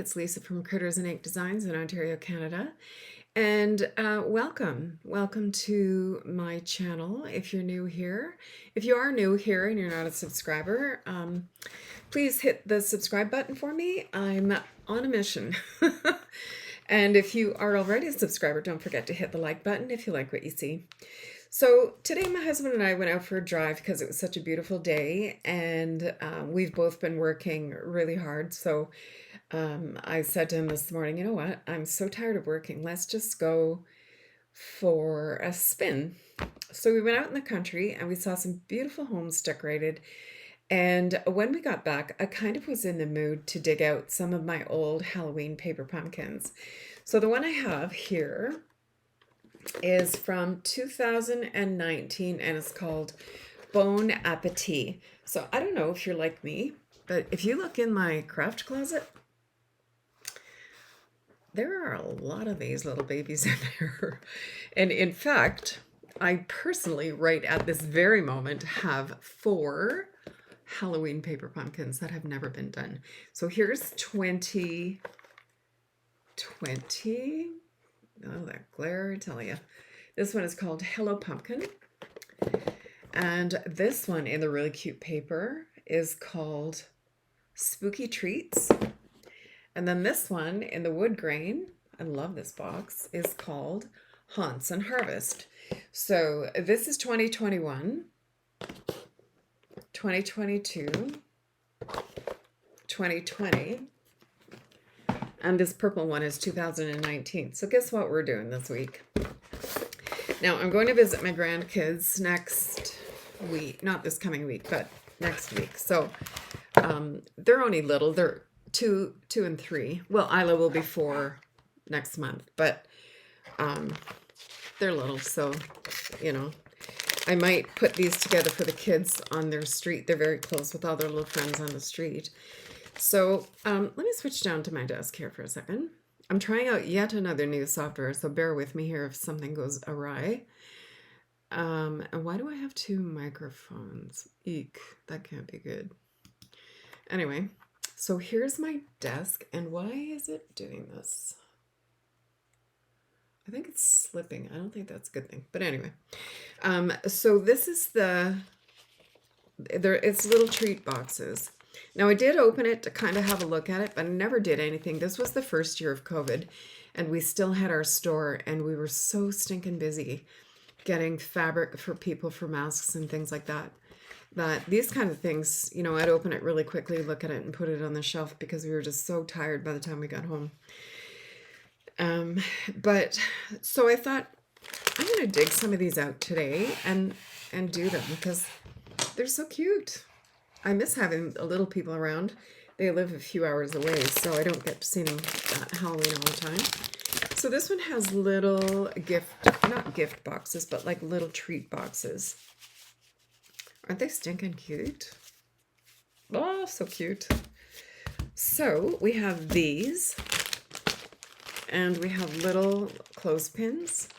it's Lisa from Critters'n Designs in Ontario, Canada. And welcome to my channel. If you're new here, if you are new here and you're not a subscriber, please hit the subscribe button for me. I'm on a mission. And if you are already a subscriber, don't forget to hit the like button if you like what you see. So today my husband and I went out for a drive because it was such a beautiful day, and we've both been working really hard. So I said to him this morning, you know what? I'm so tired of working. Let's just go for a spin. So we went out in the country and we saw some beautiful homes decorated. And when we got back, I kind of was in the mood to dig out some of my old Halloween paper pumpkins. So the one I have here is from 2019 and it's called Bon Appetit. So I don't know if you're like me, but if you look in my craft closet, there are a lot of these little babies in there. And in fact, I personally, right at this very moment, have 4 Halloween paper pumpkins that have never been done. So here's 2020. Oh, that glare, I tell you. This one is called Hello Pumpkin. And this one in the really cute paper is called Spooky Treats. And then this one in the wood grain, I love this box, is called Haunts and Harvest. So this is 2021, 2022, 2020. And this purple one is 2019. So guess what we're doing this week? Now, I'm going to visit my grandkids next week. Not this coming week, but next week. So they're only little. They're 2 and 3. Well, Isla will be 4 next month. But they're little. So, you know, I might put these together for the kids on their street. They're very close with all their little friends on the street. So let me switch down to my desk here for a second. I'm trying out yet another new software, so bear with me here if something goes awry. And why do I have 2 microphones? Eek, that can't be good. Anyway, so here's my desk, and why is it doing this? I think it's slipping. I don't think that's a good thing. But anyway, so this is it's little treat boxes. Now, I did open it to kind of have a look at it, but I never did anything. This was the first year of COVID, and we still had our store, and we were so stinking busy getting fabric for people for masks and things like that, that these kind of things, you know, I'd open it really quickly, look at it, and put it on the shelf because we were just so tired by the time we got home. But so I thought, I'm going to dig some of these out today and do them because they're so cute. I miss having the little people around. They live a few hours away, so I don't get to see them at Halloween all the time. So this one has little not gift boxes, but like little treat boxes. Aren't they stinking cute? Oh, so cute. So we have these, and we have little clothespins,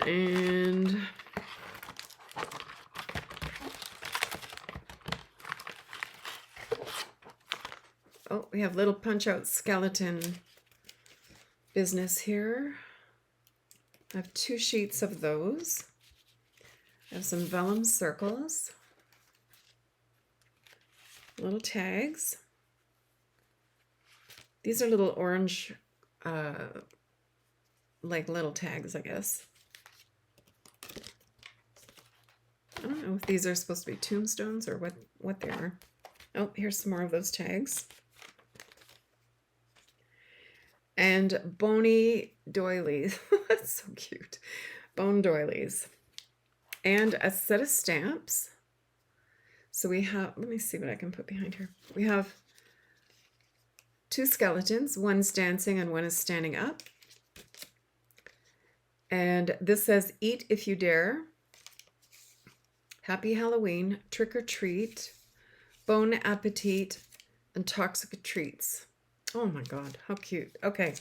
and oh, we have little punch-out skeleton business here. I have 2 sheets of those. I have some vellum circles, little tags. These are little orange, like little tags, I guess. I don't know if these are supposed to be tombstones or what they are. Oh, here's some more of those tags. And bony doilies. That's so cute. Bone doilies. And a set of stamps. So we have, let me see what I can put behind here. We have 2 skeletons. One's dancing and one is standing up. And this says, eat if you dare. Happy Halloween, trick or treat, bon appetit, and toxic treats. Oh my God, how cute. Okay,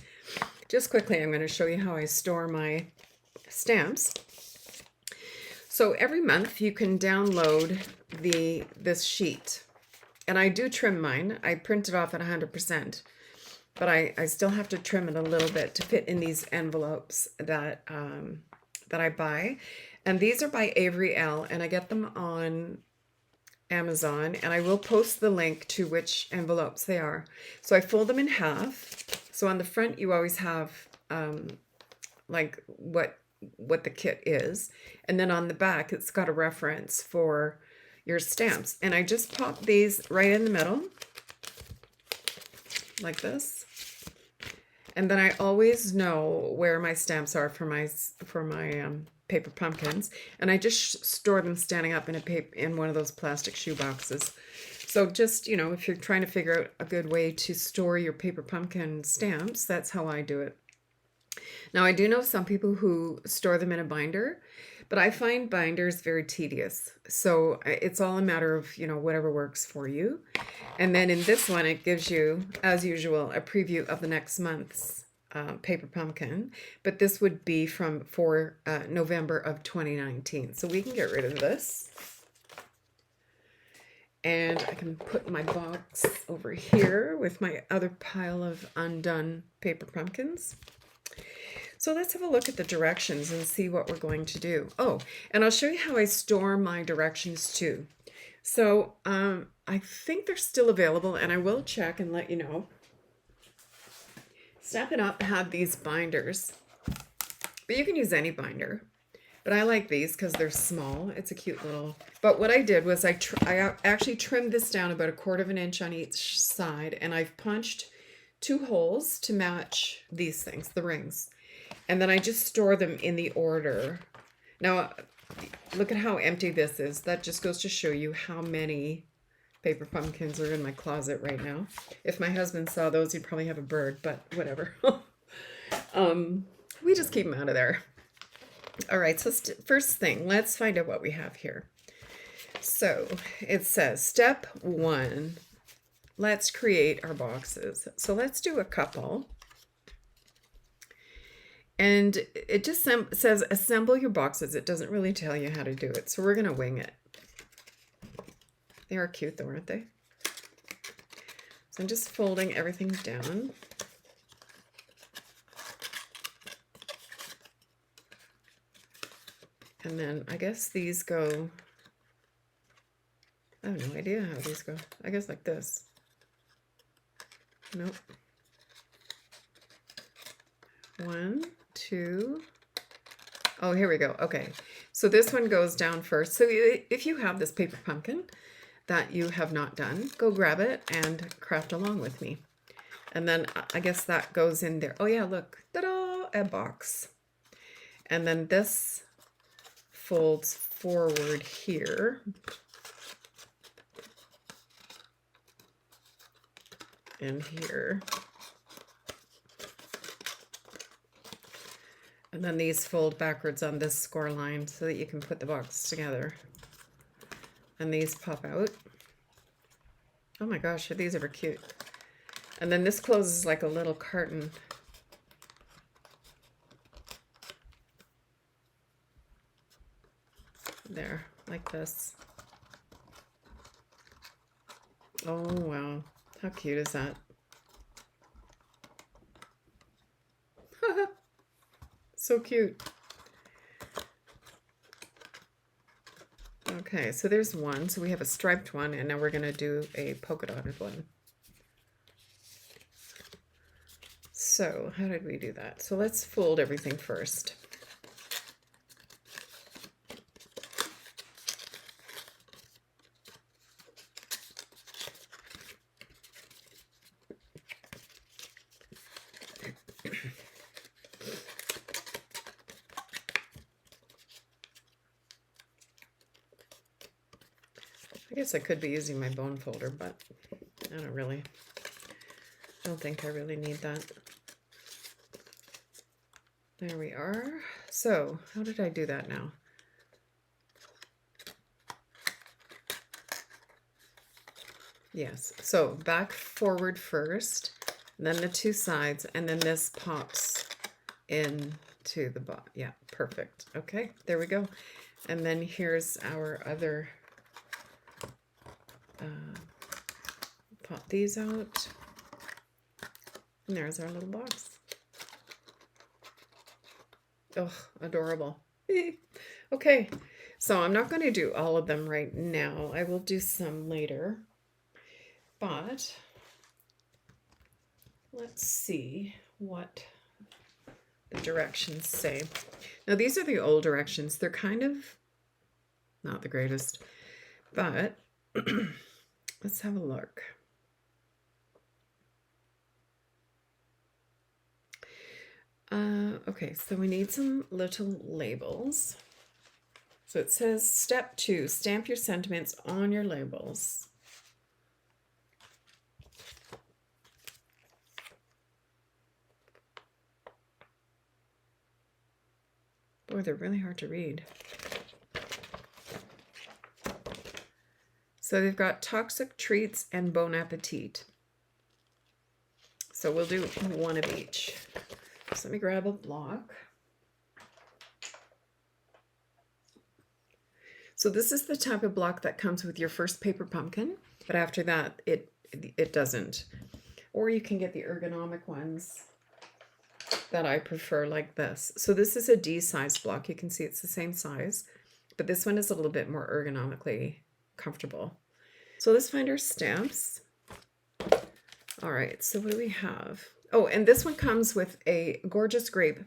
just quickly, I'm going to show you how I store my stamps. So every month you can download this sheet. And I do trim mine. I print it off at 100%, but I still have to trim it a little bit to fit in these envelopes that that I buy. And these are by Avery L, and I get them on Amazon, and I will post the link to which envelopes they are. So I fold them in half. So on the front, you always have like what the kit is, and then on the back, it's got a reference for your stamps. And I just pop these right in the middle, like this. And then I always know where my stamps are for my paper pumpkins, and I just store them standing up in one of those plastic shoe boxes. So just, you know, if you're trying to figure out a good way to store your paper pumpkin stamps, that's how I do it. Now, I do know some people who store them in a binder, but I find binders very tedious. So it's all a matter of, you know, whatever works for you. And then in this one, it gives you, as usual, a preview of the next month's paper pumpkin. But this would be for November of 2019. So we can get rid of this. And I can put my box over here with my other pile of undone paper pumpkins. So let's have a look at the directions and see what we're going to do. Oh, and I'll show you how I store my directions too. So I think they're still available, and I will check and let you know. Stampin' Up! Had these binders, but you can use any binder. But I like these because they're small. It's a cute little... But what I did was I actually trimmed this down about 1/4 of an inch on each side, and I've punched 2 holes to match these things, the rings. And then I just store them in the order. Now, look at how empty this is. That just goes to show you how many paper pumpkins are in my closet right now. If my husband saw those, he'd probably have a bird, but whatever. We just keep them out of there. All right, so first thing, let's find out what we have here. So it says, step 1, let's create our boxes. So let's do a couple. And it just says assemble your boxes. It doesn't really tell you how to do it. So we're going to wing it. They are cute though, aren't they? So I'm just folding everything down. And then I guess these go, I have no idea how these go. I guess like this. Nope. 1, 2. Oh, here we go. Okay. So this one goes down first. So if you have this paper pumpkin that you have not done, go grab it and craft along with me. And then I guess that goes in there. Oh yeah, look. Ta-da! A box. And then this folds forward here. And here. And then these fold backwards on this score line so that you can put the box together. And these pop out. Oh my gosh, these are cute. And then this closes like a little carton. There, like this. Oh wow, how cute is that? So cute. Okay, so there's one. So we have a striped one, and now we're going to do a polka dotted one. So how did we do that? So let's fold everything first. I guess I could be using my bone folder, but I don't think I really need that. There we are. So how did I do that now? Yes, so back forward first, then the 2 sides, and then this pops into the bottom. Yeah, perfect. Okay, there we go. And then here's our other pop these out. And there's our little box. Oh, adorable. Okay, so I'm not going to do all of them right now. I will do some later. But let's see what the directions say. Now, these are the old directions. They're kind of not the greatest, but let's have a look. Okay, so we need some little labels. So it says step 2, stamp your sentiments on your labels. Boy, they're really hard to read. So they've got toxic treats and bon appetit. So we'll do one of each. So let me grab a block. So this is the type of block that comes with your first paper pumpkin, but after that it doesn't. Or you can get the ergonomic ones that I prefer, like this. So this is a D size block. You can see it's the same size, but this one is a little bit more ergonomically comfortable. So let's find our stamps. All right, so what do we have? Oh, and this one comes with a gorgeous grape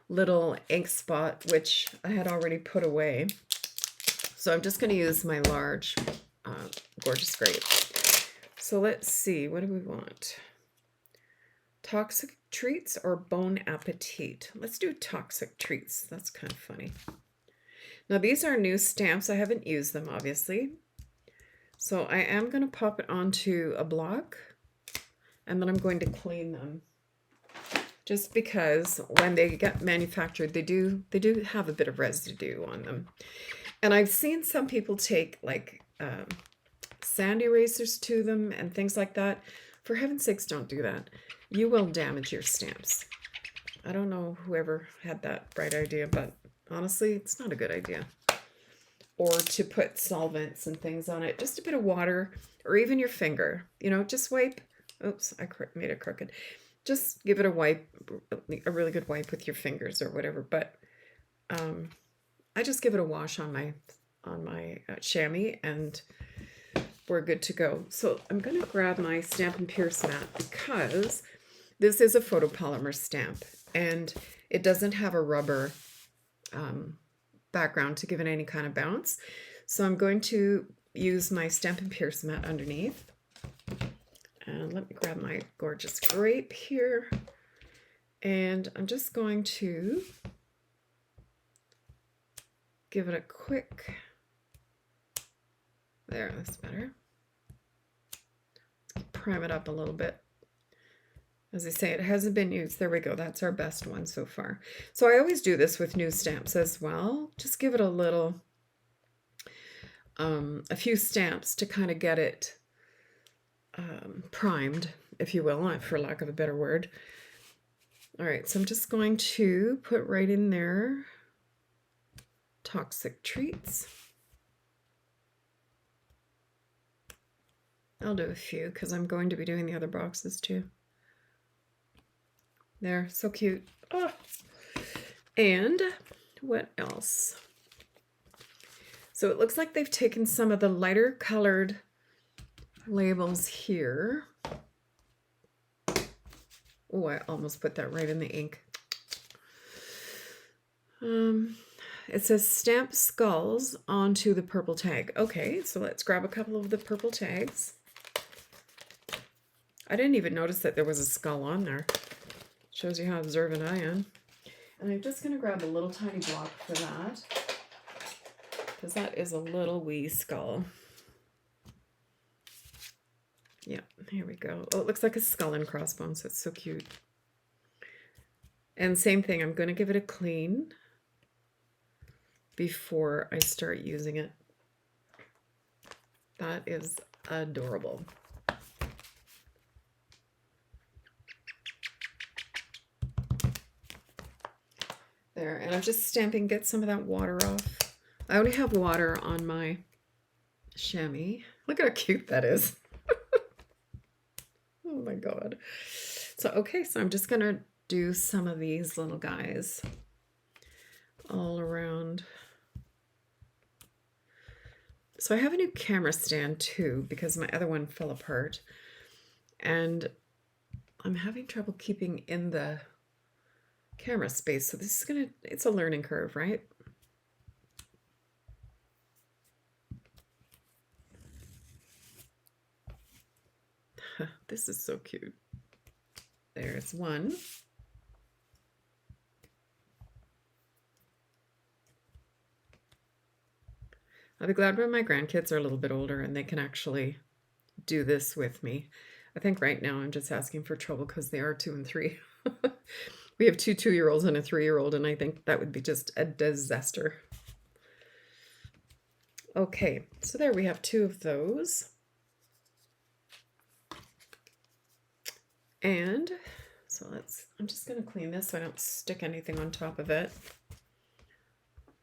little ink spot, which I had already put away. So I'm just going to use my large gorgeous grape. So let's see, what do we want? Toxic treats or bon appetit? Let's do toxic treats. That's kind of funny. Now these are new stamps. I haven't used them, obviously. So I am going to pop it onto a block, and then I'm going to clean them. Just because when they get manufactured, they do have a bit of residue on them. And I've seen some people take like sand erasers to them and things like that. For heaven's sakes, don't do that. You will damage your stamps. I don't know whoever had that bright idea, but honestly, it's not a good idea. Or to put solvents and things on it. Just a bit of water, or even your finger. You know, just wipe. Oops, I made it crooked. Just give it a wipe, a really good wipe with your fingers or whatever. But I just give it a wash on my chamois, and we're good to go. So I'm going to grab my Stampin' Pierce mat because this is a photopolymer stamp, and it doesn't have a rubber background to give it any kind of bounce. So I'm going to use my Stampin' Pierce mat underneath. And let me grab my gorgeous grape here. And I'm just going to give it a quick, there, that's better. Let's prime it up a little bit. As I say, it hasn't been used. There we go. That's our best one so far. So I always do this with new stamps as well. Just give it a little, a few stamps to kind of get it primed, if you will, for lack of a better word. All right, so I'm just going to put right in there toxic treats. I'll do a few because I'm going to be doing the other boxes too. There, so cute. Oh. And what else? So it looks like they've taken some of the lighter colored labels here. Oh, I almost put that right in the ink. It says stamp skulls onto the purple tag. Okay, so let's grab a couple of the purple tags. I didn't even notice that there was a skull on there. Shows you how observant I am. And I'm just going to grab a little tiny block for that, because that is a little wee skull. Yeah, here we go. Oh, it looks like a skull and crossbones. That's so cute. And same thing, I'm going to give it a clean before I start using it. That is adorable. There, and I'm just stamping, get some of that water off. I only have water on my chamois. Look how cute that is. Oh my God. So, okay, so I'm just gonna do some of these little guys all around. So I have a new camera stand too because my other one fell apart, and I'm having trouble keeping in the camera space. So this is it's a learning curve, right? This is so cute. There's one. I'll be glad when my grandkids are a little bit older and they can actually do this with me. I think right now I'm just asking for trouble because they are 2 and 3. We have 2 2-year-olds and a 3-year-old, and I think that would be just a disaster. Okay, so there we have 2 of those. And so I'm just going to clean this so I don't stick anything on top of it.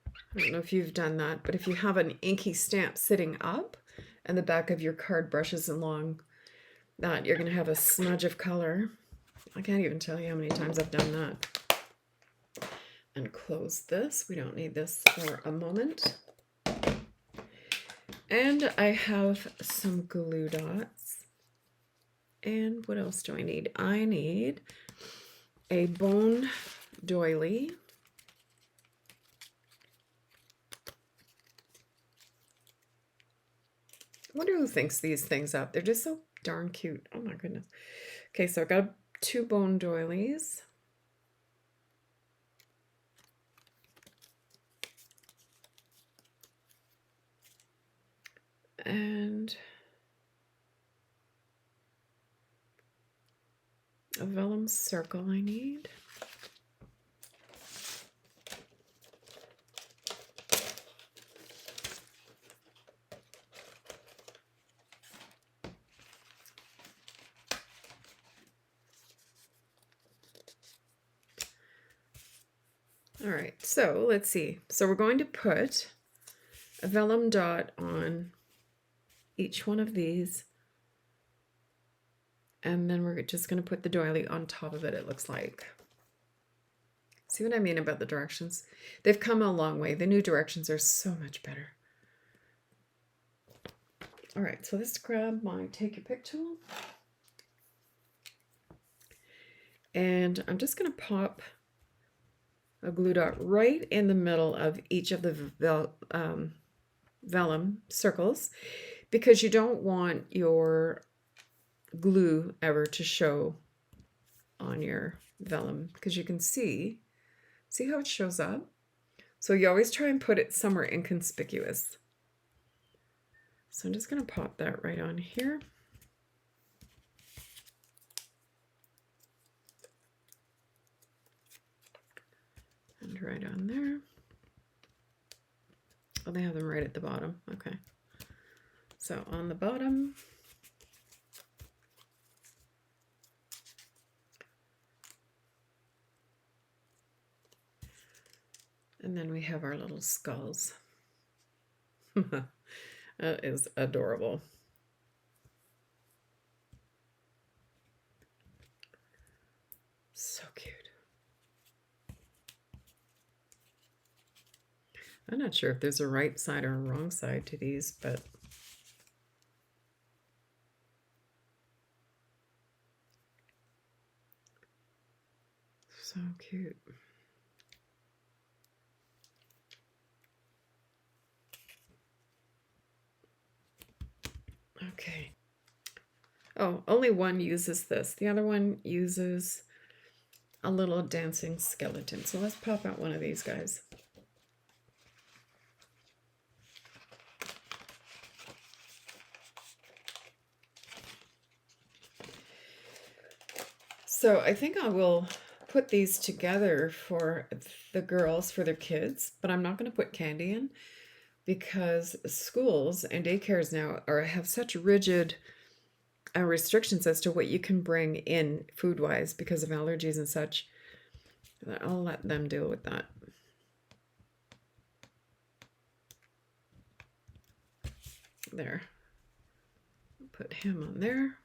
I don't know if you've done that, but if you have an inky stamp sitting up and the back of your card brushes along that, you're going to have a smudge of color. I can't even tell you how many times I've done that. And close this. We don't need this for a moment. And I have some glue dots. And what else do I need? I need a bone doily. I wonder who thinks these things up. They're just so darn cute. Oh my goodness. Okay, so I got 2 bone doilies. And a vellum circle I need. All right, so let's see. So we're going to put a vellum dot on each one of these, and then we're just going to put the doily on top of it, it looks like. See what I mean about the directions? They've come a long way. The new directions are so much better. All right, so let's grab my Take Your Pick tool. And I'm just going to pop a glue dot right in the middle of each of the vellum circles, because you don't want your glue ever to show on your vellum, because you can see how it shows up. So you always try and put it somewhere inconspicuous. So I'm just going to pop that right on here. And right on there. Oh, they have them right at the bottom. Okay. So on the bottom, and then we have our little skulls. That is adorable. So cute. I'm not sure if there's a right side or a wrong side to these, but so cute. Okay. Oh, only one uses this. The other one uses a little dancing skeleton. So let's pop out one of these guys. So I think I will put these together for the girls, for their kids, but I'm not going to put candy in, because schools and daycares now have such rigid restrictions as to what you can bring in food-wise because of allergies and such. I'll let them deal with that. There. Put him on there.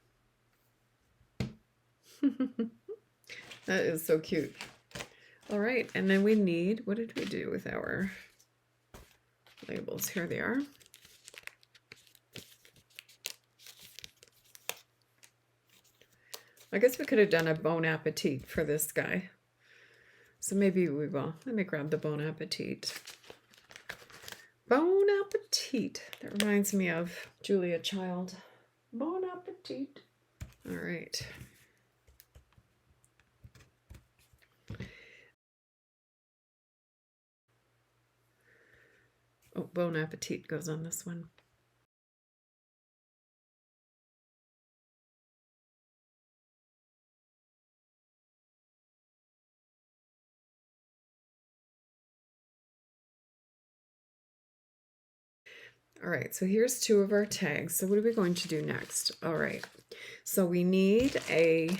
That is so cute. All right, and then we need, what did we do with our labels? Here they are. I guess we could have done a Bon Appetit for this guy. So maybe we will. Let me grab the Bon Appetit. Bon Appetit. That reminds me of Julia Child. Bon Appetit. All right. Oh, Bon Appetit goes on this one. All right, so here's two of our tags. So what are we going to do next? All right, so we need a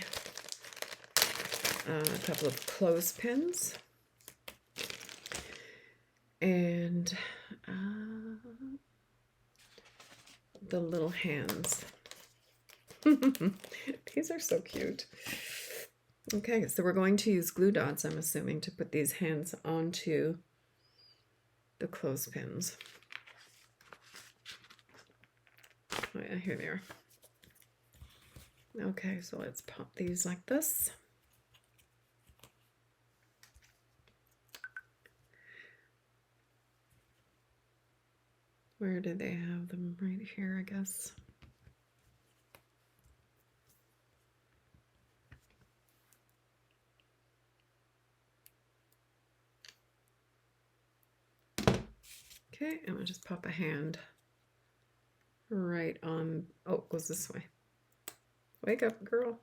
couple of clothespins and the little hands. These are so cute. Okay, so we're going to use glue dots, I'm assuming, to put these hands onto the clothespins. Oh yeah, here they are. Okay, so let's pop these like this. Where did they have them? Right here, I guess. Okay, and we'll just pop a hand right on. Oh, it goes this way. Wake up, girl.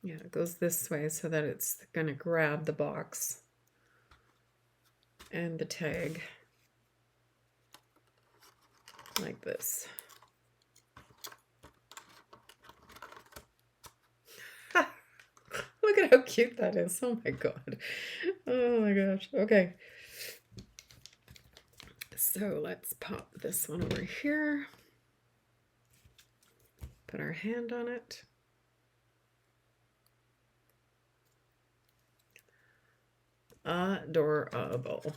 Yeah, it goes this way so that it's going to grab the box and the tag like this. Look at how cute that is. Oh my god. Oh my gosh. Okay. So let's pop this one over here. Put our hand on it. Adorable.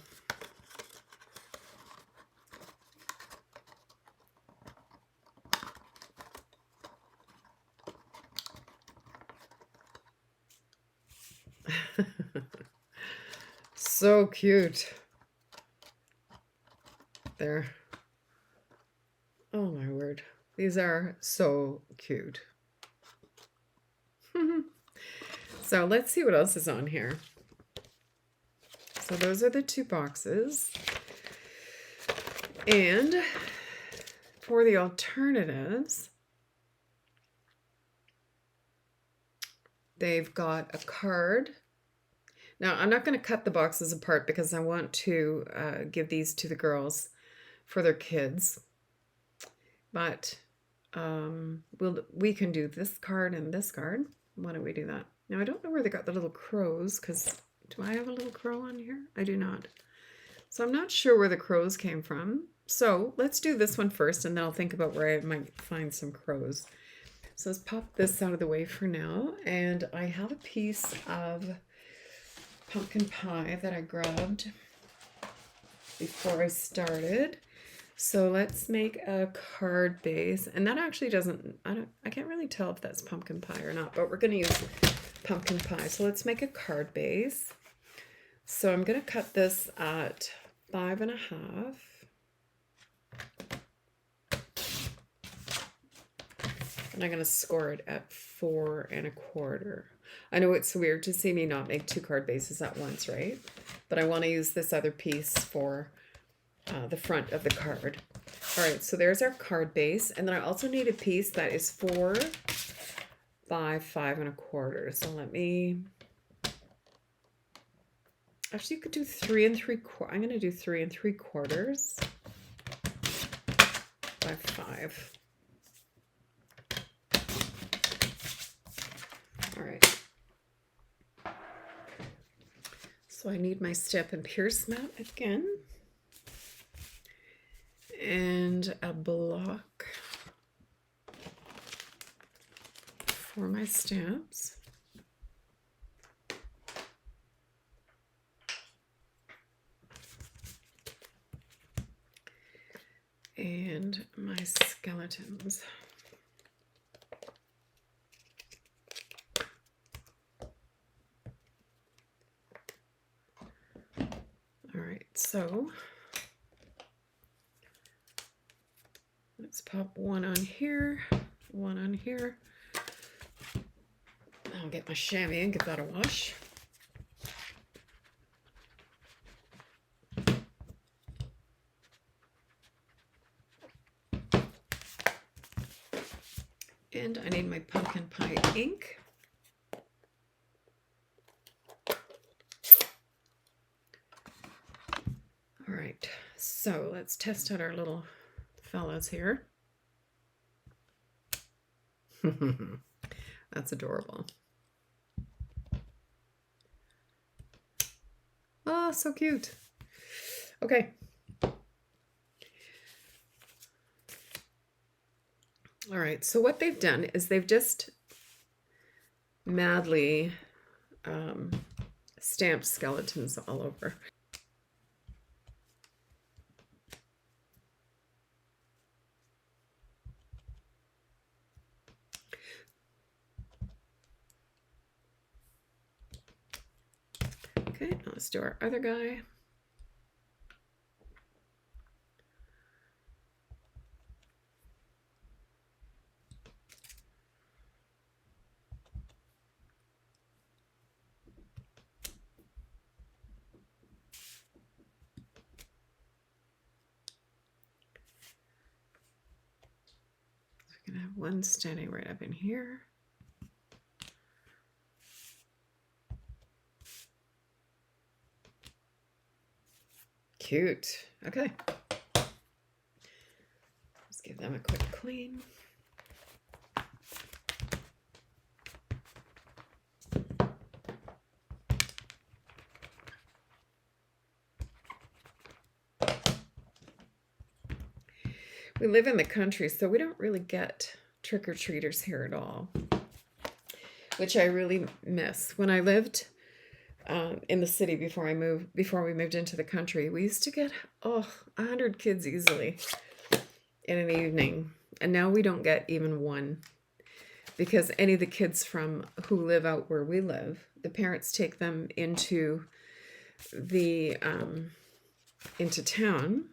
So cute. There. Oh my word. These are so cute. So let's see what else is on here. So those are the two boxes. And for the alternatives, they've got a card. Now, I'm not going to cut the boxes apart because I want to give these to the girls for their kids. But we can do this card and this card. Why don't we do that? Now, I don't know where they got the little crows, because do I have a little crow on here? I do not. So I'm not sure where the crows came from. So let's do this one first, and then I'll think about where I might find some crows. So let's pop this out of the way for now. And I have a piece of pumpkin pie that I grabbed before I started. So let's make a card base, and that actually doesn't, I can't really tell if that's pumpkin pie or not, but we're going to use pumpkin pie. So let's make a card base. So I'm going to cut this at 5.5. And I'm going to score it at 4.25. I know it's weird to see me not make two card bases at once, right? But I want to use this other piece for the front of the card. All right, so there's our card base. And then I also need a piece that is 4 by 5.25. So let me, actually you could do 3 3/4. I'm going to do 3 3/4 by 5. All right. So I need my step and pierce mat again. And a block for my stamps. And my skeletons. All right, so let's pop one on here, one on here. I'll get my chamois and give that a wash. And I need my pumpkin pie ink. All right, so let's test out our little fellas here. That's adorable. Oh, so cute. Okay. All right, so what they've done is they've just madly stamped skeletons all over. Okay, let's do our other guy. We're gonna have one standing right up in here. Cute. Okay. Let's give them a quick clean. We live in the country, so we don't really get trick-or-treaters here at all, which I really miss. When I lived in the city before we moved into the country, we used to get 100 kids easily in an evening, and now we don't get even one, because any of the kids who live out where we live, the parents take them into town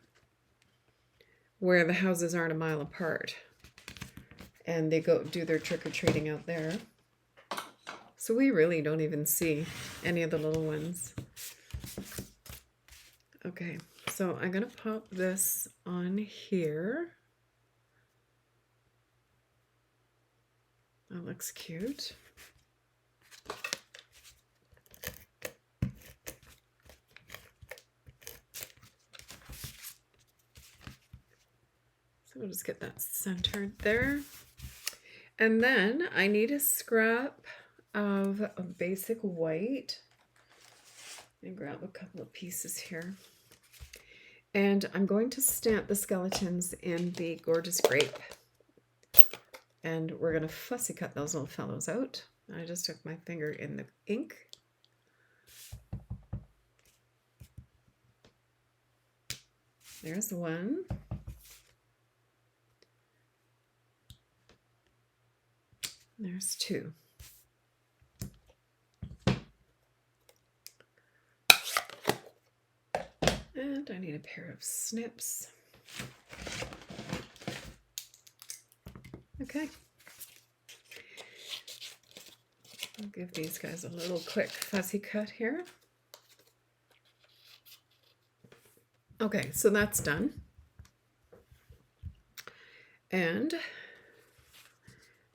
where the houses aren't a mile apart, and they go do their trick-or-treating out there. So we really don't even see any of the little ones. Okay, so I'm gonna pop this on here. That looks cute. So we'll just get that centered there. And then I need a scrap of a basic white. And grab a couple of pieces here. And I'm going to stamp the skeletons in the Gorgeous Grape. And we're going to fussy cut those little fellows out. I just took my finger in the ink. There's one. There's two. And I need a pair of snips. Okay. I'll give these guys a little quick fussy cut here. Okay, so that's done. And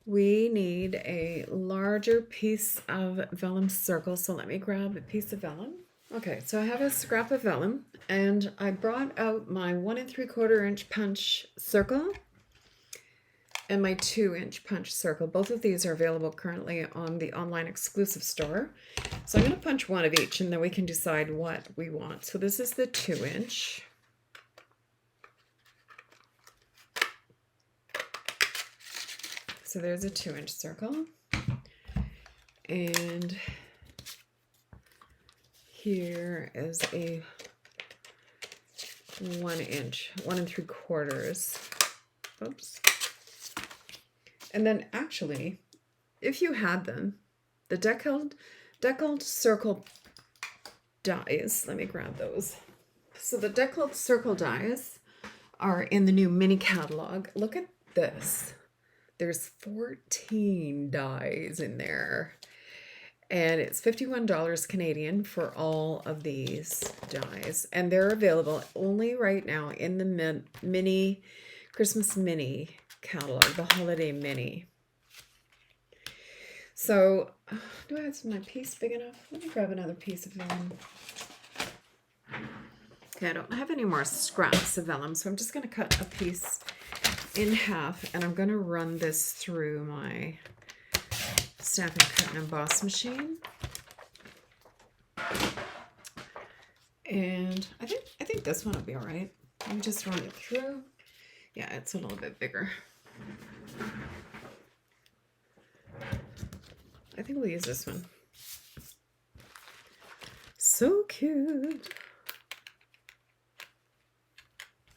we need a larger piece of vellum circle. So let me grab a piece of vellum. Okay, so I have a scrap of vellum, and I brought out my 1 3/4 inch punch circle and my 2-inch punch circle. Both of these are available currently on the online exclusive store. So I'm going to punch one of each, and then we can decide what we want. So this is the 2-inch. So there's a 2-inch circle. And here is a 1 inch, 1 3/4. Oops. And then actually, if you had them, the deckled circle dies. Let me grab those. So the deckled circle dies are in the new mini catalog. Look at this. There's 14 dies in there. And it's $51 Canadian for all of these dies. And they're available only right now in the mini Christmas mini catalog, the holiday mini. So, do I have my piece big enough? Let me grab another piece of vellum. Okay, I don't have any more scraps of vellum, so I'm just going to cut a piece in half, and I'm going to run this through my Stampin' Cut and Emboss machine. And I think this one will be all right. Let me just run it through. Yeah, it's a little bit bigger. I think we'll use this one. So cute.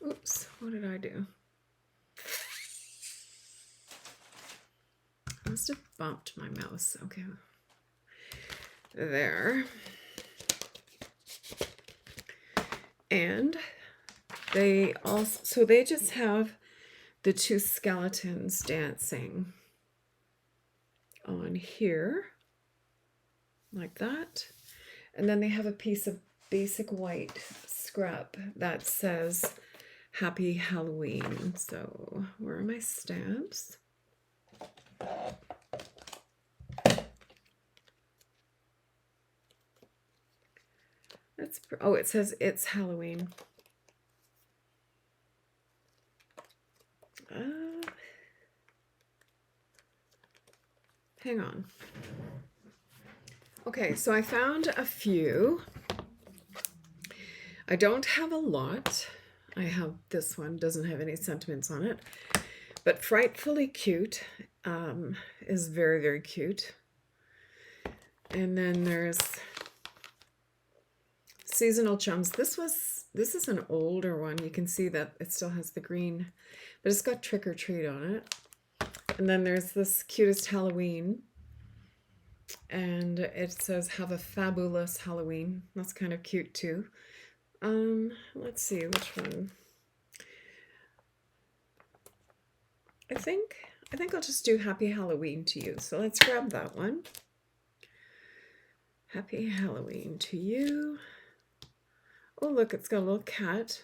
Oops, what did I do? I must have bumped my mouse. Okay. There. And they also, so they just have the two skeletons dancing on here, like that. And then they have a piece of basic white scrap that says Happy Halloween. So where are my stamps? That's, oh, it says it's Halloween. Hang on. Okay, so I found a few. I don't have a lot. I have this one, doesn't have any sentiments on it. But Frightfully Cute is very, very cute. And then there's Seasonal Chums. This is an older one. You can see that it still has the green, but it's got Trick or Treat on it. And then there's this Cutest Halloween. And it says Have a Fabulous Halloween. That's kind of cute too. Let's see which one. I think I'll just do Happy Halloween to You. So let's grab that one. Happy Halloween to you. Oh, look, it's got a little cat.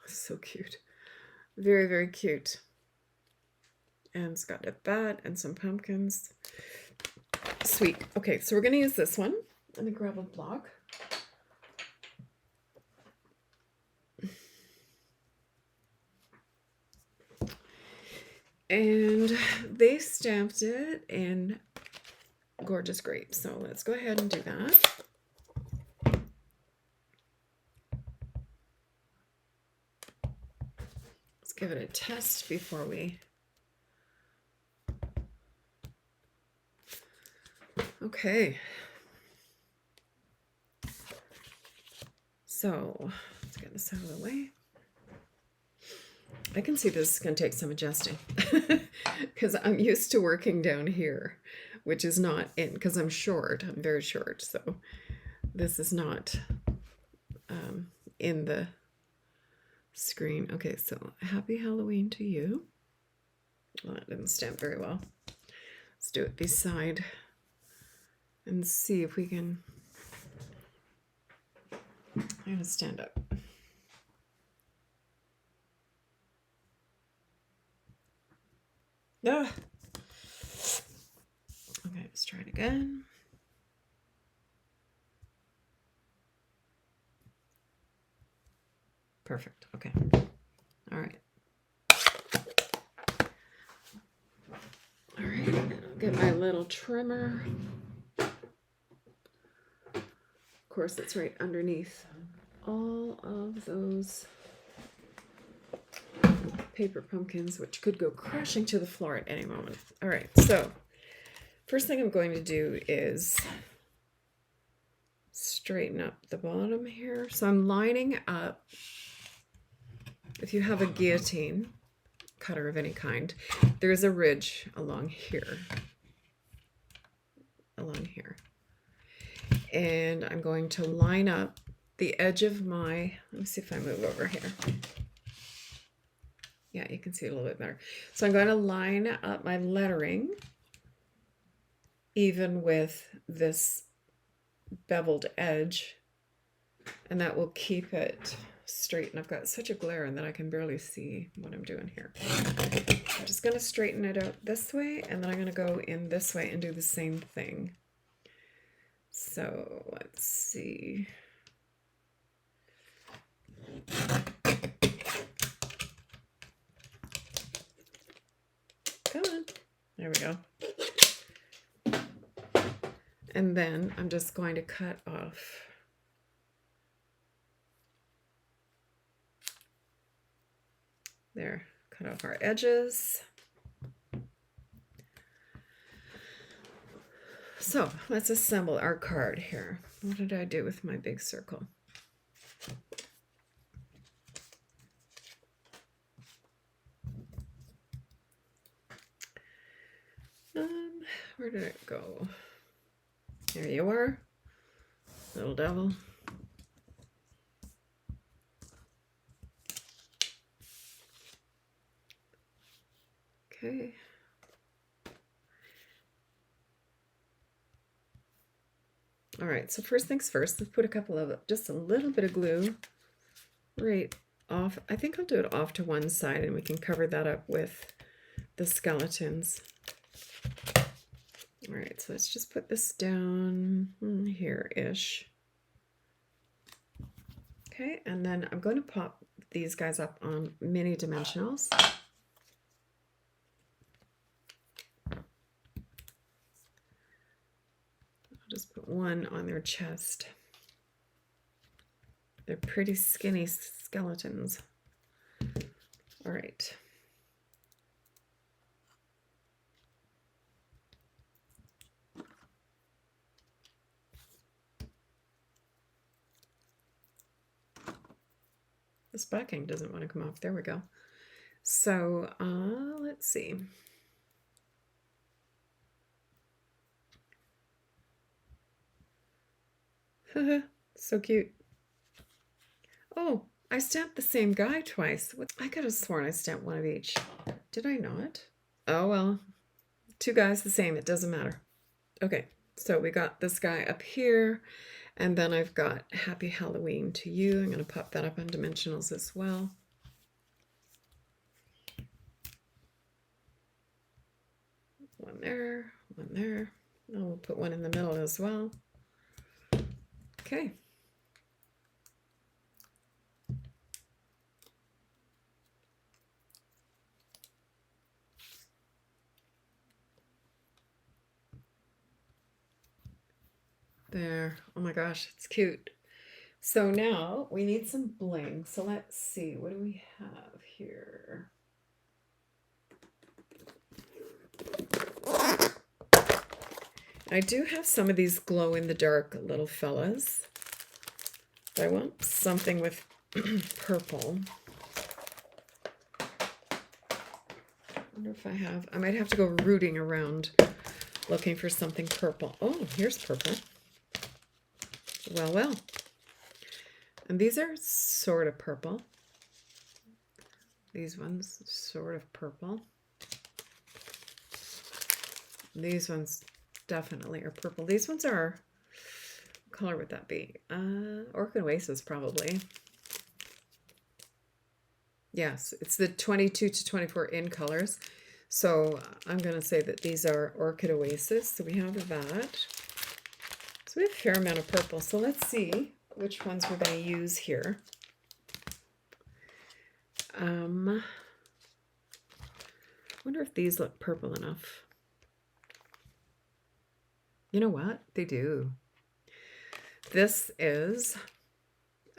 So cute. Very, very cute. And it's got a bat and some pumpkins. Sweet. Okay, so we're going to use this one. Let me grab a block. And they stamped it in Gorgeous Grapes. So let's go ahead and do that. Let's give it a test before we... Okay. So let's get this out of the way. I can see this is going to take some adjusting because I'm used to working down here, which is not in, because I'm short. I'm very short. So this is not in the screen. Okay, so Happy Halloween to you. Well, that didn't stamp very well. Let's do it beside and see if we can. I'm going to stand up. Ah. Okay, let's try it again. Perfect. Okay. All right. All right. I'll get my little trimmer. Of course, it's right underneath all of those paper pumpkins, which could go crashing to the floor at any moment. All right, so First thing I'm going to do is straighten up the bottom here. So I'm lining up, if you have a guillotine cutter of any kind, there is a ridge along here. And I'm going to line up the edge of my, let me see if I move over here. Yeah, you can see it a little bit better. So I'm going to line up my lettering even with this beveled edge, and that will keep it straight. And I've got such a glare in that I can barely see what I'm doing here. I'm just going to straighten it out this way, and then I'm going to go in this way and do the same thing. So let's see. Come on. There we go. And then I'm just going to cut off there, cut off our edges. So let's assemble our card here. What did I do with my big circle? Where did it go? There you are, little devil. Okay. All right, so first things first, let's put a couple of, just a little bit of glue right off. I think I'll do it off to one side and we can cover that up with the skeletons. All right, so let's just put this down here-ish. Okay, and then I'm going to pop these guys up on mini dimensionals. I'll just put one on their chest. They're pretty skinny skeletons. All right. This backing doesn't want to come off. There we go. So let's see. So cute. Oh, I stamped the same guy twice. I could have sworn I stamped one of each. Did I not? Oh, well. Two guys the same. It doesn't matter. Okay, so we got this guy up here. And then I've got Happy Halloween to You. I'm going to pop that up on dimensionals as well. One there, one there. And we'll put one in the middle as well. Okay. There. Oh my gosh, it's cute. So now we need some bling. So let's see, what do we have here? I do have some of these glow-in-the-dark little fellas. But I want something with purple. I wonder if I might have to go rooting around looking for something purple. Oh, here's purple. Well, well. And these are sort of purple. These ones sort of purple. These ones definitely are purple. These ones are, what color would that be? Orchid Oasis probably. Yes, it's the 22 to 24 in colors. So I'm going to say that these are Orchid Oasis. So we have that. So we have a fair amount of purple. So let's see which ones we're going to use here. I wonder if these look purple enough. You know what? They do. This is,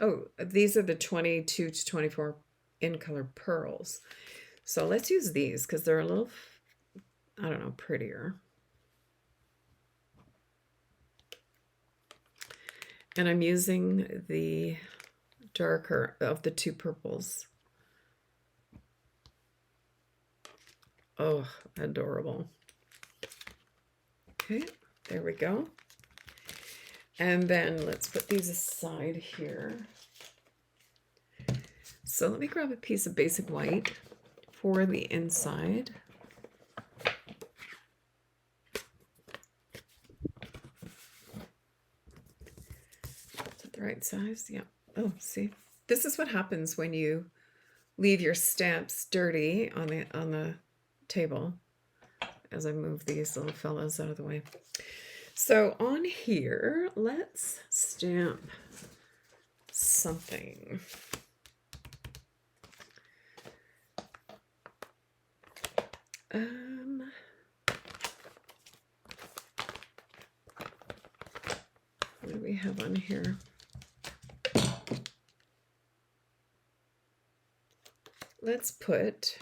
oh, these are the 22 to 24 in color pearls. So let's use these because they're a little, I don't know, prettier. And I'm using the darker of the two purples. Oh, adorable. Okay, there we go. And then let's put these aside here. So let me grab a piece of basic white for the inside. Is that the right size? Yeah. Oh, see, this is what happens when you leave your stamps dirty on the table. As I move these little fellas out of the way. So on here, let's stamp something. What do we have on here? Let's put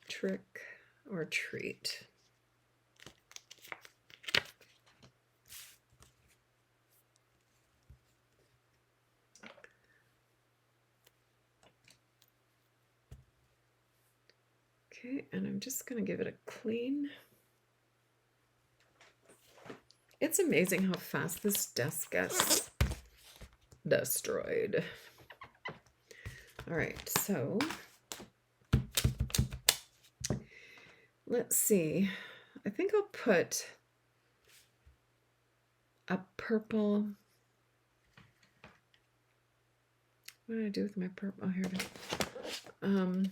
trick or treat. Okay, and I'm just going to give it a clean. It's amazing how fast this desk gets destroyed. All right, so let's see. I think I'll put a purple. What did I do with my purple? Oh, here it is.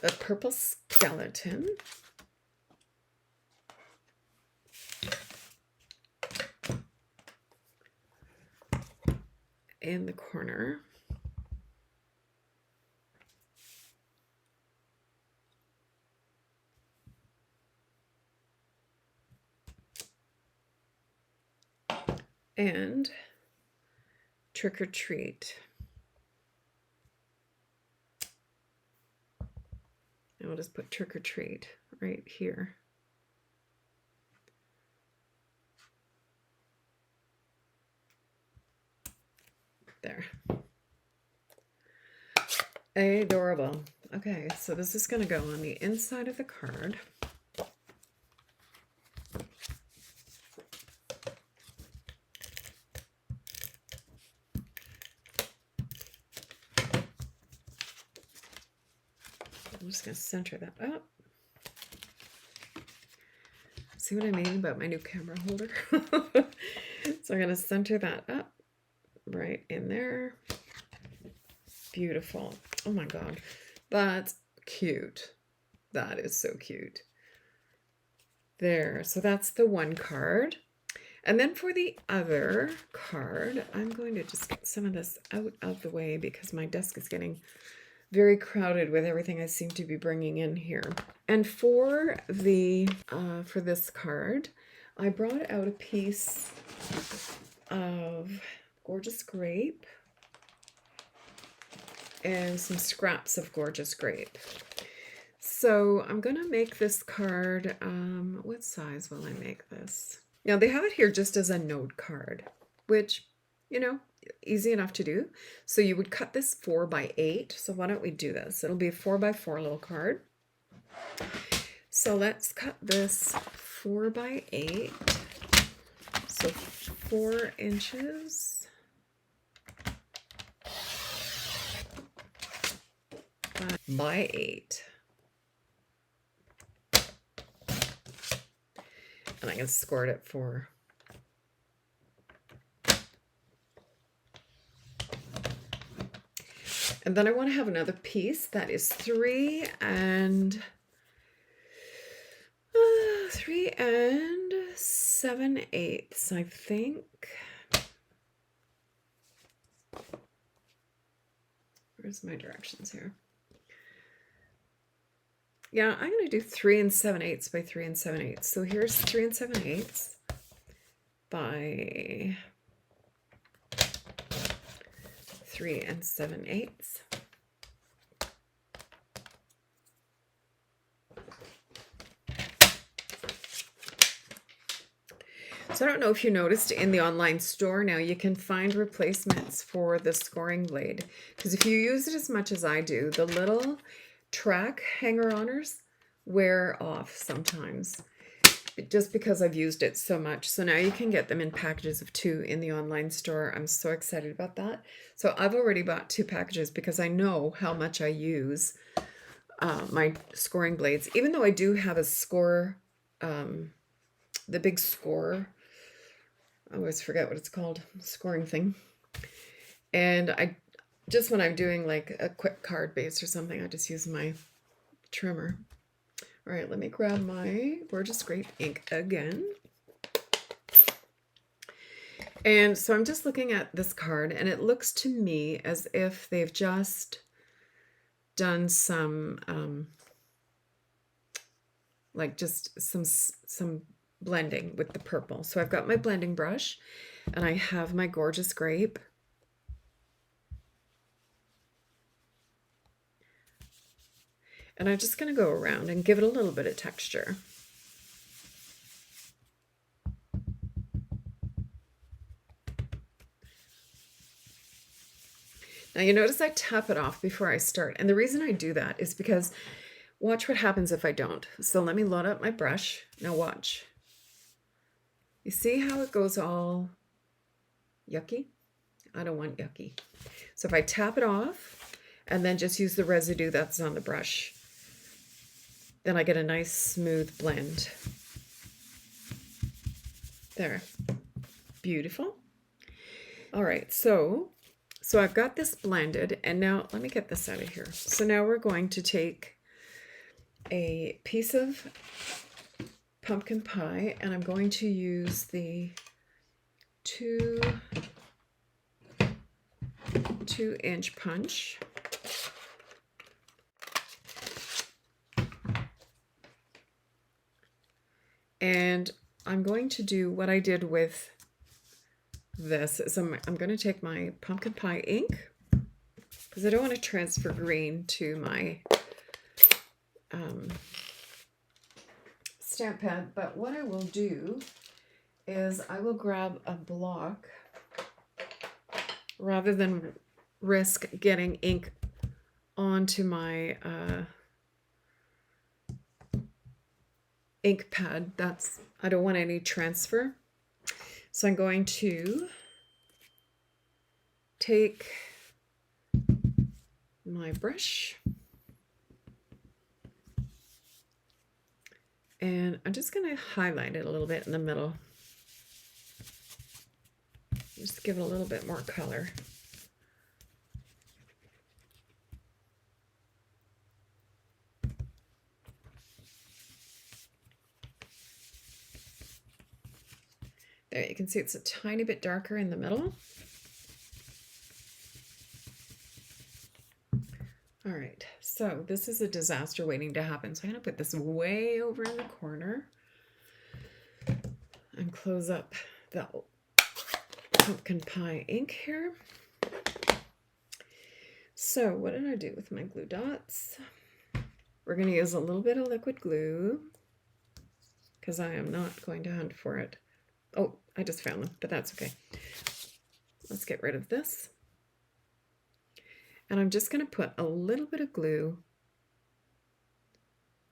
A purple skeleton. In the corner. And trick or treat. And we'll just put trick or treat right here. There. Adorable. Okay, so this is going to go on the inside of the card. I'm just going to center that up. See what I mean about my new camera holder? So I'm going to center that up right in there. Beautiful. Oh my God. That's cute. That is so cute. There. So that's the one card. And then for the other card, I'm going to just get some of this out of the way because my desk is getting very crowded with everything I seem to be bringing in here. And for the for this card, I brought out a piece of gorgeous grape and some scraps of gorgeous grape. So I'm gonna make this card. What size will I make this? Now they have it here just as a note card, which, you know, easy enough to do. So you would cut this 4 by 8. So why don't we do this? It'll be a 4 by 4 little card. So let's cut this 4 by 8. So 4 inches by 8. And I can squirt it for and then I want to have another piece that is 3 and 7/8, I think. Where's my directions here? Yeah, I'm going to do 3 7/8 by 3 7/8. So here's 3 7/8 by 3 7/8. So I don't know if you noticed in the online store now you can find replacements for the scoring blade. Because if you use it as much as I do, the little track hanger-oners wear off sometimes. Just because I've used it so much. So now you can get them in packages of 2 in the online store. I'm so excited about that. So I've already bought 2 packages because I know how much I use my scoring blades. Even though I do have a score, the big score, I always forget what it's called, scoring thing. And I just, when I'm doing like a quick card base or something, I just use my trimmer. All right, let me grab my Gorgeous Grape ink again. And so I'm just looking at this card, and it looks to me as if they've just done some, like just some blending with the purple. So I've got my blending brush, and I have my Gorgeous Grape. And I'm just going to go around and give it a little bit of texture. Now you notice I tap it off before I start. And the reason I do that is because watch what happens if I don't. So let me load up my brush. Now watch. You see how it goes all yucky? I don't want yucky. So if I tap it off and then just use the residue that's on the brush, then I get a nice smooth blend. There. Beautiful. All right, so I've got this blended, and now let me get this out of here. So now we're going to take a piece of pumpkin pie, and I'm going to use the 2-inch punch. And I'm going to do what I did with this. So I'm going to take my pumpkin pie ink, because I don't want to transfer green to my stamp pad. But what I will do is I will grab a block rather than risk getting ink onto my ink pad. I don't want any transfer. So I'm going to take my brush and I'm just going to highlight it a little bit in the middle. Just give it a little bit more color. There, you can see it's a tiny bit darker in the middle. All right, so this is a disaster waiting to happen. So I'm going to put this way over in the corner and close up the pumpkin pie ink here. So what did I do with my glue dots? We're going to use a little bit of liquid glue because I am not going to hunt for it. Oh, I just found them, but that's okay. Let's get rid of this. And I'm just going to put a little bit of glue,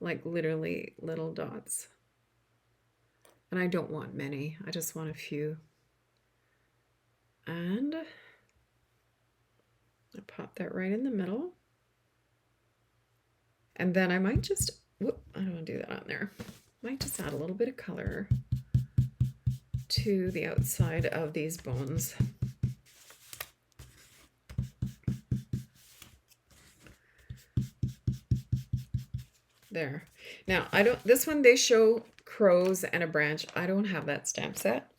like literally little dots. And I don't want many, I just want a few. And I pop that right in the middle. And then I might just, whoop, I don't want to do that on there. Might just add a little bit of color to the outside of these bones. There. Now, this one, they show crows and a branch. I don't have that stamp set.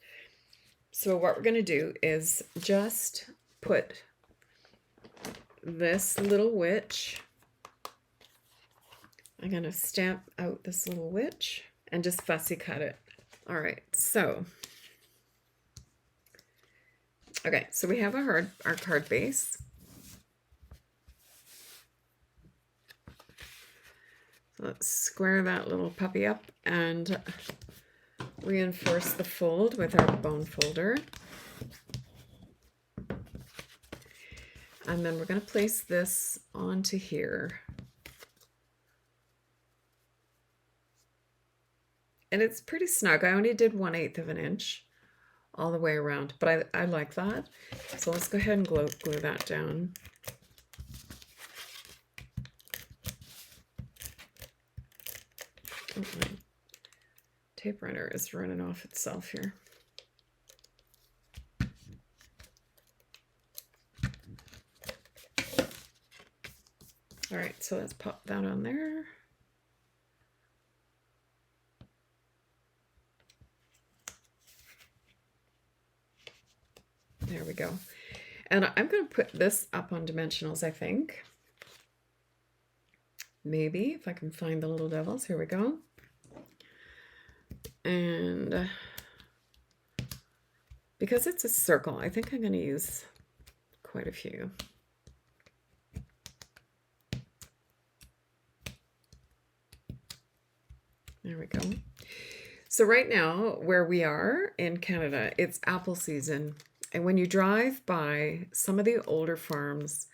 So what we're going to do is just put this little witch. I'm going to stamp out this little witch and just fussy cut it. All right, so okay, so we have our card base. Let's square that little puppy up and reinforce the fold with our bone folder. And then we're going to place this onto here. And it's pretty snug. I only did 1/8 of an inch all the way around, but I like that. So let's go ahead and glue that down. Oh, my tape runner is running off itself here. All right, so let's pop that on there. There we go. And I'm going to put this up on dimensionals, I think. Maybe, if I can find the little devils. Here we go. And because it's a circle, I think I'm going to use quite a few. There we go. So right now, where we are in Canada, it's apple season. And when you drive by some of the older farms,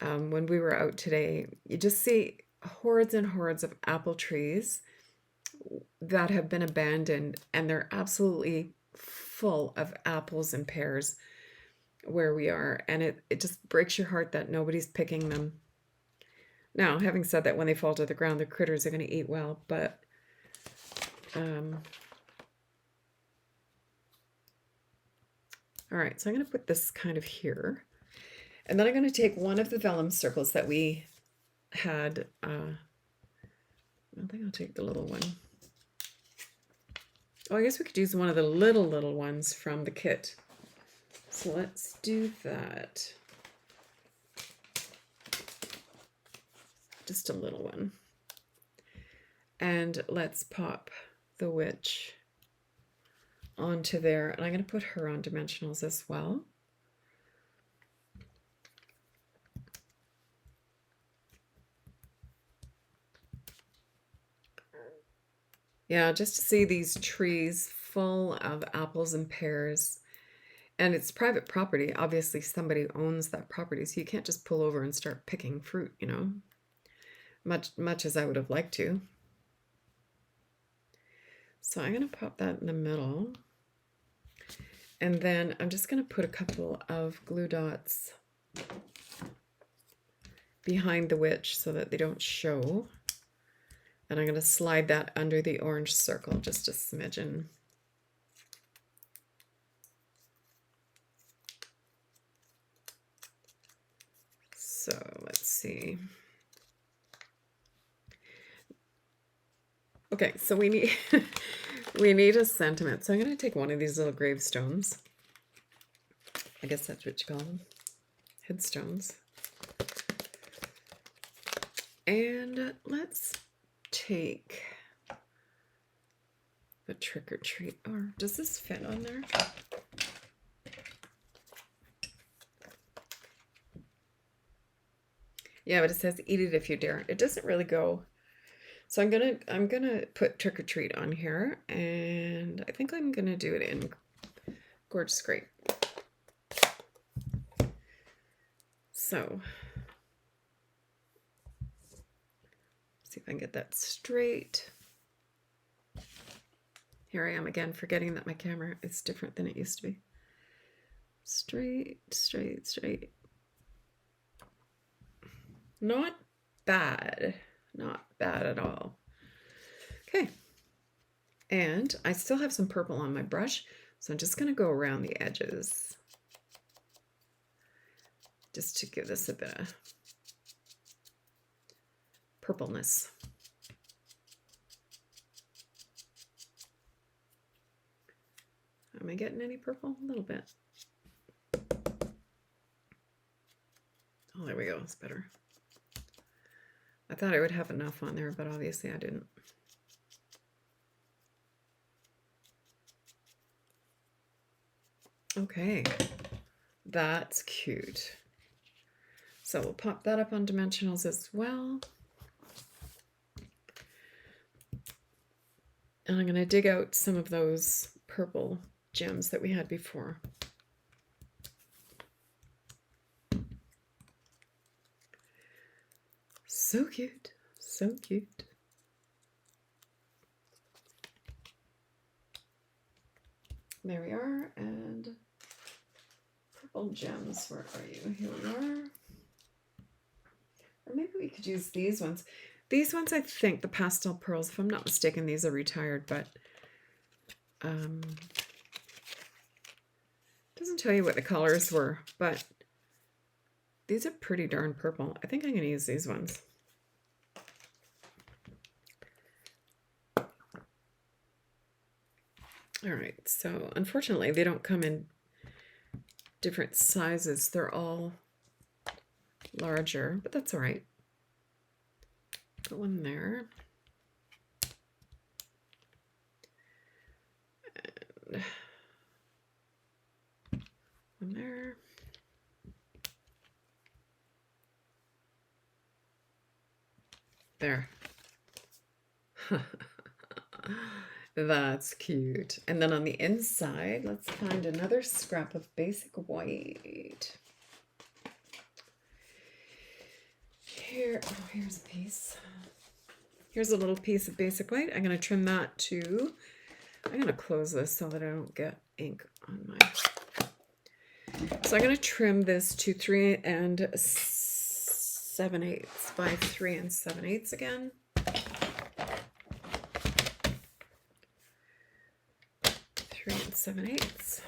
when we were out today, you just see hordes and hordes of apple trees that have been abandoned, and they're absolutely full of apples and pears where we are. And it just breaks your heart that nobody's picking them. Now, having said that, when they fall to the ground, the critters are going to eat well, but all right, so I'm going to put this kind of here. And then I'm going to take one of the vellum circles that we had. I think I'll take the little one. Oh, I guess we could use one of the little ones from the kit. So let's do that. Just a little one. And let's pop the witch onto there. And I'm going to put her on dimensionals as well. Yeah, just to see these trees full of apples and pears. And it's private property. Obviously, somebody owns that property, so you can't just pull over and start picking fruit, you know, much as I would have liked to. So I'm going to pop that in the middle. And then I'm just going to put a couple of glue dots behind the witch so that they don't show. And I'm going to slide that under the orange circle, just a smidgen. So let's see. Okay, so we need we need a sentiment. So I'm going to take one of these little gravestones. I guess that's what you call them. Headstones. And let's take the trick or treat. Or does this fit on there? Yeah, but it says eat it if you dare. It doesn't really go. So I'm gonna put trick or treat on here, and I think I'm gonna do it in Gorgeous Grape. So see if I can get that straight. Here I am again, forgetting that my camera is different than it used to be. Straight, straight, straight. Not bad. Not bad at all. Okay. And I still have some purple on my brush, so I'm just going to go around the edges just to give this a bit of purpleness. Am I getting any purple? A little bit. Oh, there we go. It's better. I thought I would have enough on there, but obviously I didn't. Okay, that's cute. So we'll pop that up on dimensionals as well. And I'm going to dig out some of those purple gems that we had before. So cute, so cute. There we are, and purple gems, where are you? Here we are. Or maybe we could use these ones. These ones, I think, the pastel pearls, if I'm not mistaken, these are retired, but doesn't tell you what the colors were, but these are pretty darn purple. I think I'm going to use these ones. All right, so unfortunately they don't come in different sizes. They're all larger, but that's all right. Put one there. And one there. There. That's cute. And then on the inside, let's find another scrap of basic white. Here, oh, here's a piece. Here's a little piece of basic white. I'm going to trim that too. I'm going to close this so that I don't get ink on my... So I'm going to trim this to 3 7/8 by 3 7/8 again. 3 7/8.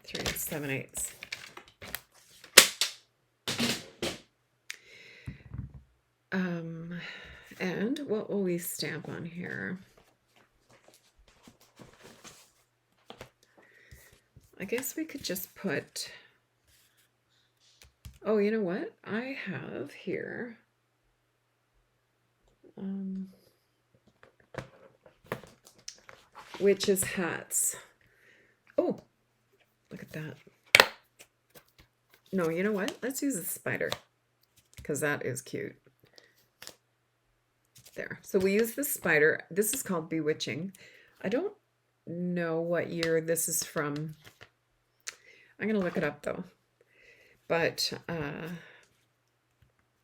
3 7/8. And what will we stamp on here? I guess we could just put, oh, you know what? I have here, witches' hats. Oh, look at that. No, you know what? Let's use a spider because that is cute. There. So we use the spider. This is called Bewitching. I don't know what year this is from. I'm going to look it up though. But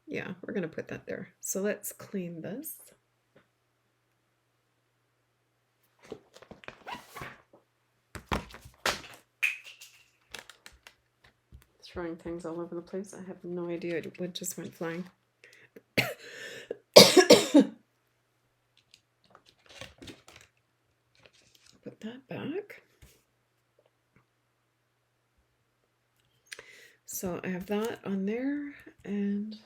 yeah, we're going to put that there. So let's clean this. Throwing things all over the place. I have no idea what just went flying. Put that back. So I have that on there, and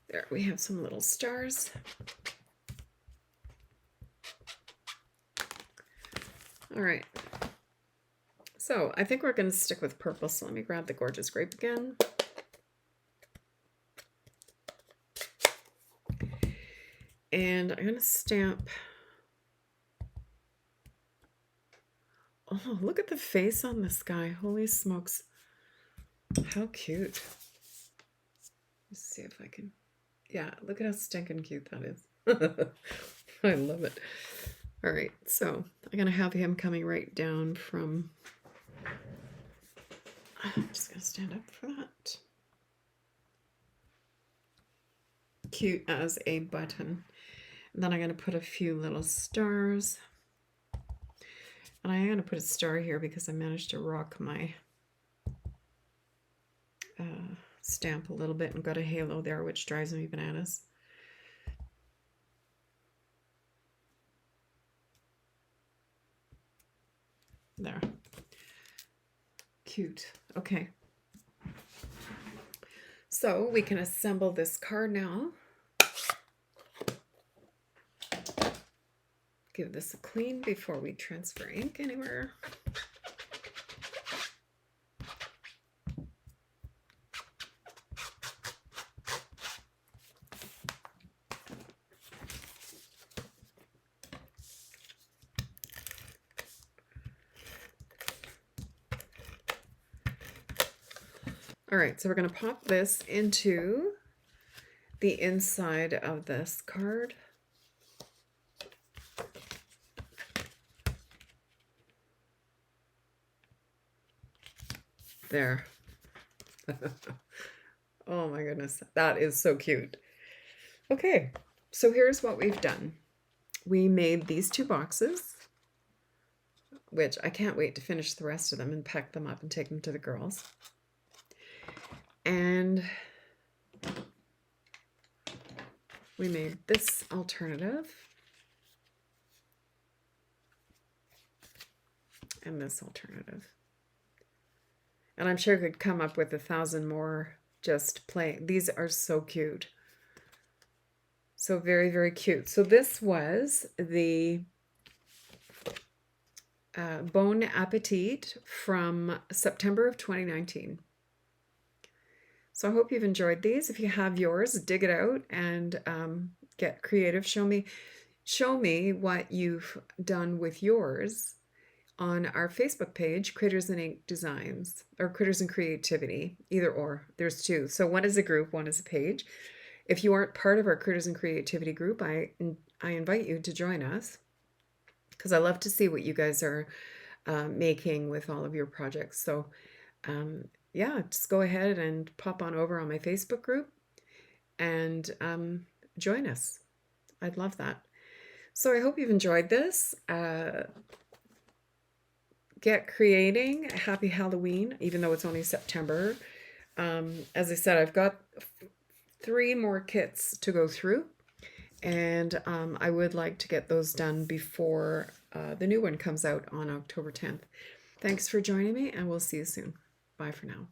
there we have some little stars. All right. So I think we're going to stick with purple. So let me grab the Gorgeous Grape again. And I'm going to stamp. Oh, look at the face on this guy. Holy smokes. How cute. Let's see if I can. Yeah, look at how stinking cute that is. I love it. All right, so I'm going to have him coming right down from... I'm just going to stand up for that. Cute as a button. And then I'm going to put a few little stars. And I'm going to put a star here because I managed to rock my stamp a little bit and got a halo there, which drives me bananas. There. Cute. Okay. So we can assemble this card now. Give this a clean before we transfer ink anywhere. All right, so we're going to pop this into the inside of this card. There. Oh my goodness, that is so cute. Okay, so here's what we've done. We made these 2 boxes, which I can't wait to finish the rest of them and pack them up and take them to the girls. And we made this alternative and this alternative. And I'm sure I could come up with 1,000 more just plain. These are so cute. So very, very cute. So this was the Bon Appetit from September of 2019. So I hope you've enjoyed these. If you have yours, dig it out and get creative. Show me what you've done with yours on our Facebook page, Critters'n Ink Designs, or Critters'n Creativity, either or. There's 2. So one is a group, one is a page. If you aren't part of our Critters'n Creativity group, I invite you to join us, because I love to see what you guys are making with all of your projects. So yeah, just go ahead and pop on over on my Facebook group and join us. I'd love that. So I hope you've enjoyed this. Get creating. Happy Halloween, even though it's only September. As I said, I've got 3 more kits to go through, and I would like to get those done before the new one comes out on October 10th. Thanks for joining me, and we'll see you soon. Bye for now.